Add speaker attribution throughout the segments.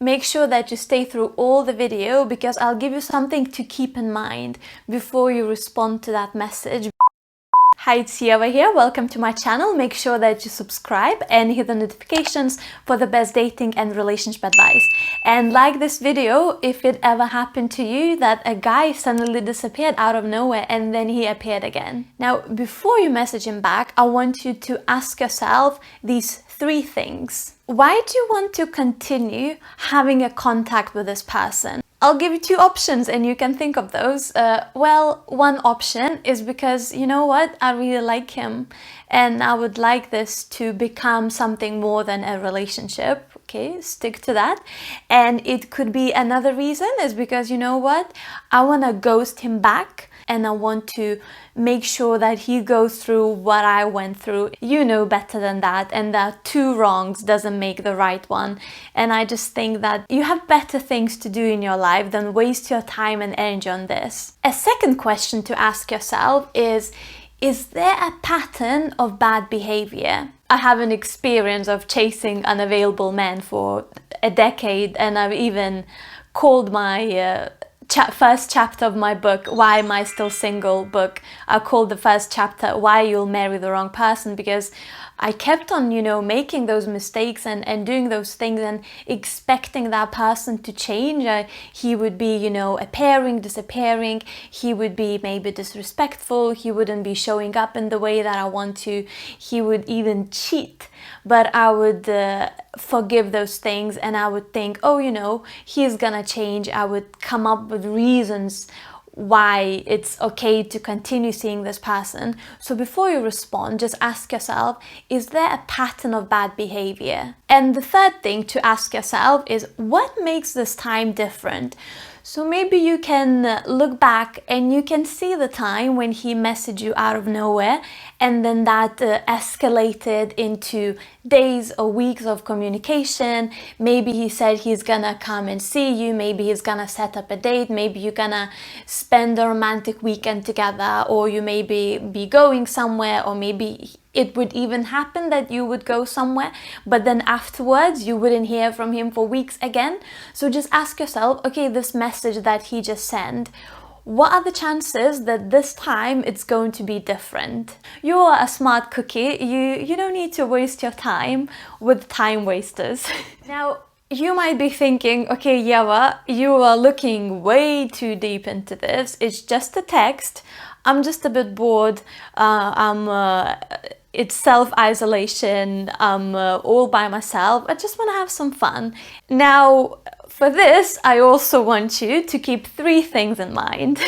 Speaker 1: make sure that you stay through all the video because I'll give you something to keep in mind before you respond to that message. Hi, it's Ieva here. Welcome to my channel. Make sure that you subscribe and hit the notifications for the best dating and relationship advice. And like this video if it ever happened to you that a guy suddenly disappeared out of nowhere and then he appeared again. Now, before you message him back, I want you to ask yourself these 3 things. Why do you want to continue having a contact with this person? I'll give you 2 options and you can think of those. Well, one option is because, you know what, I really like him and I would like this to become something more than a relationship. Okay, stick to that. And it could be another reason is because, you know what, I want to ghost him back and I want to make sure that he goes through what I went through. You know better than that, and that 2 wrongs doesn't make the right one. And I just think that you have better things to do in your life than waste your time and energy on this. A second question to ask yourself is there a pattern of bad behavior? I have an experience of chasing unavailable men for a decade, and I've even called my first chapter of my book, Why Am I Still Single book, I called the first chapter Why You'll Marry the Wrong Person, because I kept on, making those mistakes and doing those things and expecting that person to change. He would be, appearing, disappearing. He would be maybe disrespectful. He wouldn't be showing up in the way that I want to. He would even cheat. But I would forgive those things and I would think, oh, he's gonna change. I would come up with reasons why it's okay to continue seeing this person. So before you respond, just ask yourself, is there a pattern of bad behavior? And the third thing to ask yourself is, what makes this time different? So maybe you can look back and you can see the time when he messaged you out of nowhere and then that escalated into days or weeks of communication. Maybe he said he's gonna come and see you, maybe he's gonna set up a date, maybe you're gonna spend a romantic weekend together, or you maybe be going somewhere, or maybe it would even happen that you would go somewhere, but then afterwards you wouldn't hear from him for weeks again. So just ask yourself, okay, this message that he just sent, what are the chances that this time it's going to be different? You're a smart cookie. You don't need to waste your time with time wasters. Now, you might be thinking, okay, Ieva, you are looking way too deep into this. It's just a text. I'm just a bit bored. It's self-isolation. I'm all by myself. I just want to have some fun. Now, for this, I also want you to keep 3 things in mind.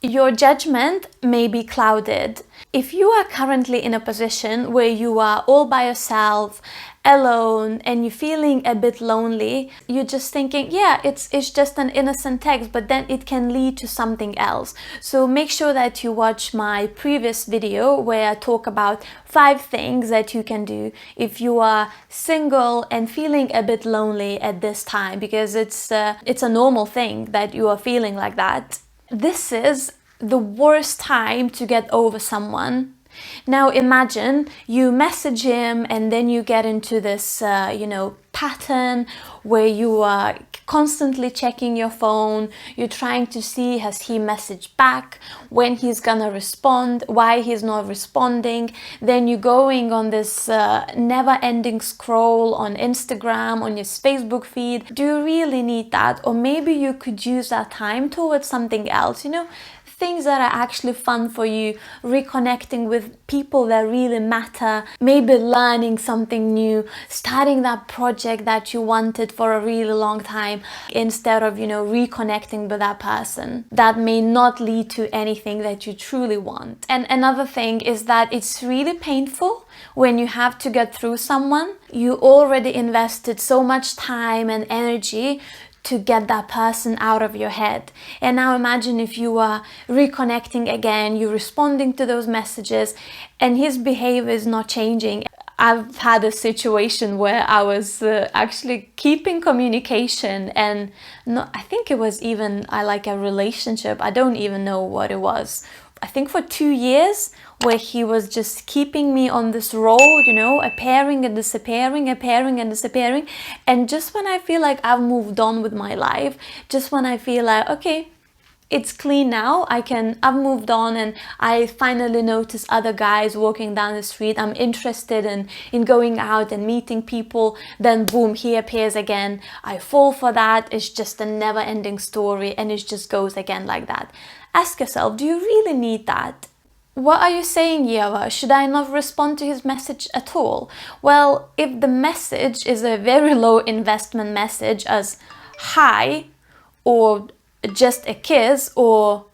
Speaker 1: Your judgment may be clouded. If you are currently in a position where you are all by yourself, alone, and you're feeling a bit lonely, you're just thinking, yeah, it's just an innocent text, but then it can lead to something else. So make sure that you watch my previous video where I talk about 5 things that you can do if you are single and feeling a bit lonely at this time, because it's a normal thing that you are feeling like that. This is the worst time to get over someone. Now imagine you message him and then you get into this, pattern where you are constantly checking your phone. You're trying to see, has he messaged back, when he's gonna respond, why he's not responding. Then you're going on this never-ending scroll on Instagram, on your Facebook feed. Do you really need that? Or maybe you could use that time towards something else, things that are actually fun for you, reconnecting with people that really matter, maybe learning something new, starting that project that you wanted for a really long time, instead of, reconnecting with that person. That may not lead to anything that you truly want. And another thing is that it's really painful when you have to get through someone. You already invested so much time and energy to get that person out of your head. And now imagine if you are reconnecting again, you're responding to those messages and his behavior is not changing. I've had a situation where I was actually keeping communication, and I think it was even like a relationship. I don't even know what it was I think for 2 years, where he was just keeping me on this roll, you know, appearing and disappearing, appearing and disappearing. And just when I feel like I've moved on with my life, just when I feel like, okay, it's clean now, I've moved on, and I finally notice other guys walking down the street, I'm interested in going out and meeting people, then boom, he appears again. I fall for that. It's just a never-ending story, and it just goes again like that. Ask yourself, do you really need that? What are you saying, Ieva? Should I not respond to his message at all? Well, if the message is a very low investment message as hi, or just a kiss, or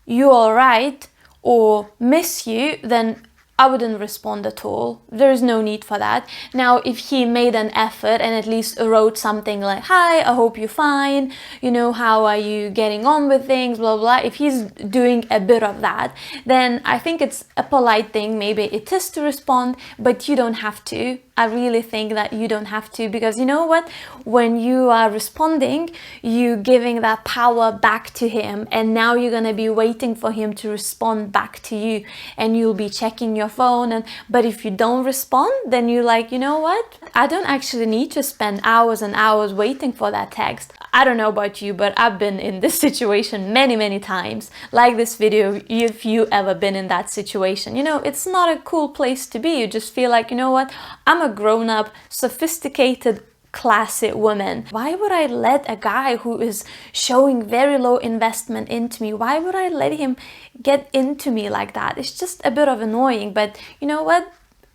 Speaker 1: you alright, or miss you, then I wouldn't respond at all. There is no need for that. Now, if he made an effort and at least wrote something like, hi, I hope you're fine, you know, how are you getting on with things, blah, blah. If he's doing a bit of that, then I think it's a polite thing. Maybe it is to respond, but you don't have to. I really think that you don't have to, because you know what? When you are responding, you're giving that power back to him, and now you're gonna be waiting for him to respond back to you, and you'll be checking your phone. But if you don't respond, then you're like, you know what? I don't actually need to spend hours and hours waiting for that text. I don't know about you, but I've been in this situation many times. Like this video, if you ever been in that situation, you know, it's not a cool place to be. You just feel like, you know what? I'm a grown-up, sophisticated, classy woman. Why would I let a guy who is showing very low investment into me, why would I let him get into me like that? It's just a bit of annoying. But you know what?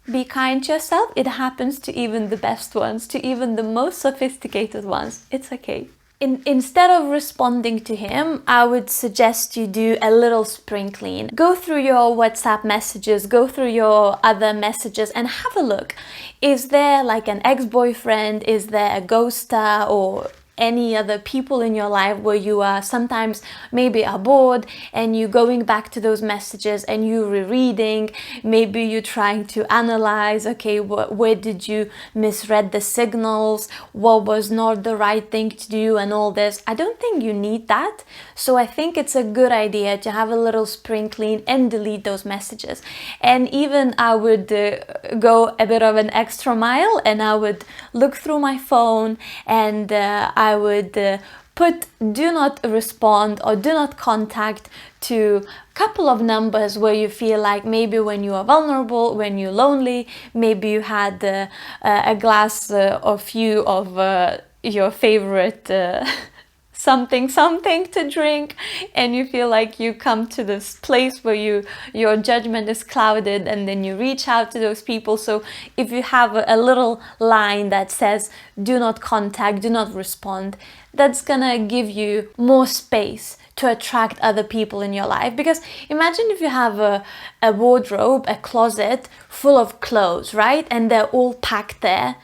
Speaker 1: Be kind to yourself. It happens to even the best ones, to even the most sophisticated ones. It's okay. Instead of responding to him, I would suggest you do a little spring clean. Go through your WhatsApp messages, go through your other messages and have a look. Is there like an ex-boyfriend? Is there a ghoster or any other people in your life where you are sometimes maybe are bored and you going back to those messages and you rereading, maybe you're trying to analyze, okay, where did you misread the signals, what was not the right thing to do, and all this. I don't think you need that. So I think it's a good idea to have a little spring clean and delete those messages. And even I would go a bit of an extra mile, and I would look through my phone, and I would put do not respond or do not contact to a couple of numbers where you feel like maybe when you are vulnerable, when you're lonely, maybe you had a glass or few of your favorite something to drink, and you feel like you come to this place where your judgment is clouded, and then you reach out to those people. So if you have a little line that says do not contact, do not respond, that's gonna give you more space to attract other people in your life. Because imagine if you have a wardrobe, a closet full of clothes, right, and they're all packed there.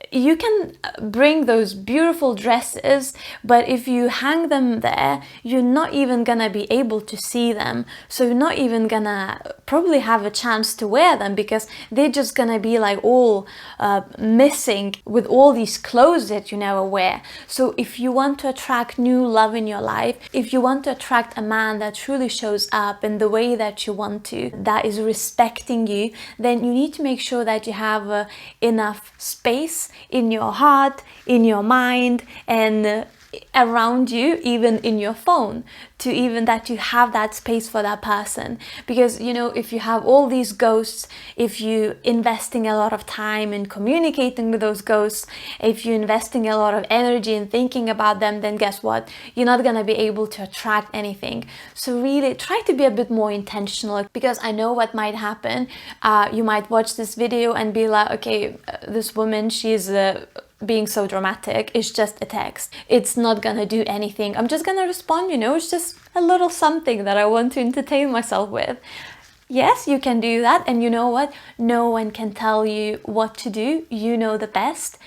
Speaker 1: You can bring those beautiful dresses, but if you hang them there, you're not even gonna be able to see them. So you're not even gonna probably have a chance to wear them, because they're just gonna be like all missing with all these clothes that you never wear. So if you want to attract new love in your life, if you want to attract a man that truly shows up in the way that you want to, that is respecting you, then you need to make sure that you have enough space in your heart, in your mind, and around you, even in your phone, to even that you have that space for that person. Because you know, if you have all these ghosts, if you investing a lot of time in communicating with those ghosts, if you're investing a lot of energy in thinking about them, then guess what? You're not gonna be able to attract anything. So really try to be a bit more intentional, because I know what might happen. You might watch this video and be like, okay, this woman, she's being so dramatic, it's just a text, it's not gonna do anything, I'm just gonna respond, you know, it's just a little something that I want to entertain myself with. Yes, you can do that, and you know what, no one can tell you what to do, you know the best.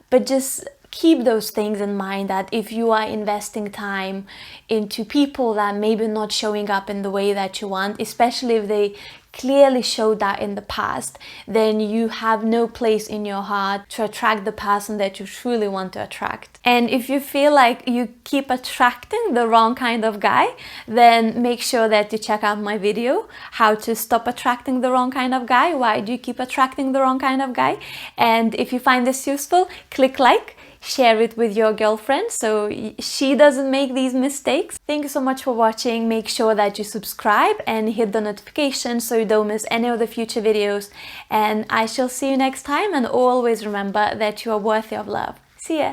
Speaker 1: But just keep those things in mind, that if you are investing time into people that maybe not showing up in the way that you want, especially if they clearly showed that in the past, then you have no place in your heart to attract the person that you truly want to attract. And if you feel like you keep attracting the wrong kind of guy, then make sure that you check out my video, how to stop attracting the wrong kind of guy. Why do you keep attracting the wrong kind of guy? And if you find this useful, click like, share it with your girlfriend so she doesn't make these mistakes. Thank you so much for watching. Make sure that you subscribe and hit the notification so you don't miss any of the future videos. And I shall see you next time, and always remember that you are worthy of love. See ya!